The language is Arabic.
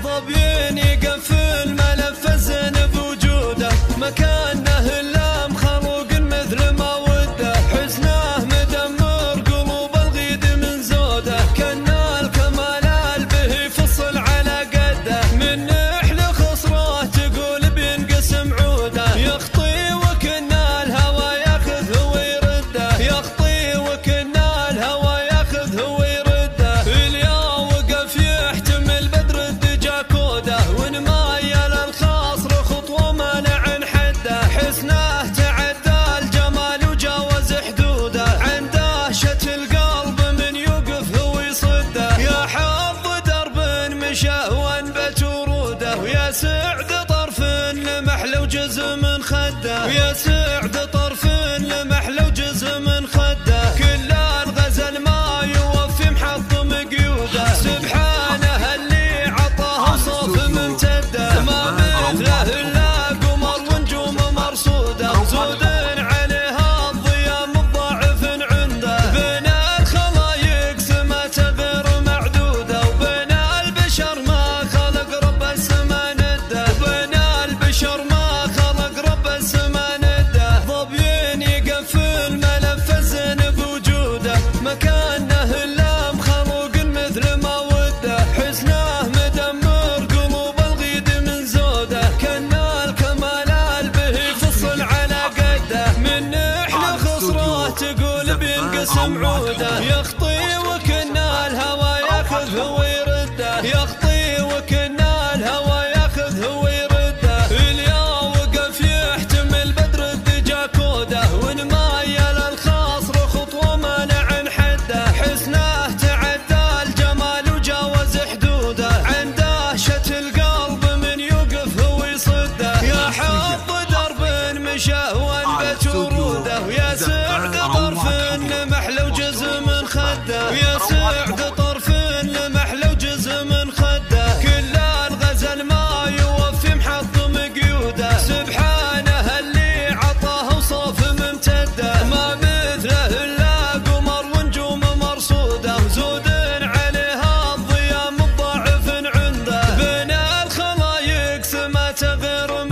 ظبيين يقفل ملف الزين بوجوده، مكانه الا مخلوق مثل ما وده، حسنه مدمر قلوب الغيد من زوده، كنا الكمال به فصل على قده، من نحل خصره تقول بينقسم عوده، يخطي وكنا الهوى ياخذه ويرده، يخطي وكنا الهوى ياخذه ويرده، اليا وقف يحتمل بدر الدجا كوده، ونمايل الخاصر خطوه مانع حده، حسنه تعدى الجمال وجاوز حدوده، عن دهشة القلب من يوقف هو يصده، يا حظ درب مشى وانبت وروده، ويا سعد طرف لمح لو جزء من خده، ويا سعد طرف لمح لو جزء من خده، كل الغزل ما يوفي محطم قيوده، سبحانه اللي عطاه صوف ممتده، ما مثله الا قمر ونجوم مرصوده، زود عليها الضياء مضاعف عنده، بين الخلايق سمات غير معدوده، وبين البشر ما خلق رب السما نده، وبين البشر ما خلق رب السما نده، ظبيين يقفل ملف الزين بوجوده، مكانه الا مخلوق مثل ما وده، حسنه مدمر قلوب الغيد من زوده، كنا الكمال به فصل على قده، من نحل خصره تقول بينقسم عوده، يخطي وكنا الهوى ياخذه ويرده، يخطي وكنا الهوى ياخذه ويرده، اليا وقف يحتمل بدر الدجا كوده، ونمايل الخاصر خطوه مانع حده، حسنه تعدى الجمال وجاوز حدوده، عن دهشة القلب من يوقف هو يصده، يا حظ درب مشى وانبت وروده، ويا سعد طرف لمح لو جزء من خده، ويا سعد طرف لمح لو جزء من خده، كل الغزل ما يوفي محطم قيوده، سبحانه اللي عطاه صوف ممتده، ما مثله الا قمر ونجوم مرصوده، وزود عليها الضياء مضاعف عنده، بين الخلايق سمات غير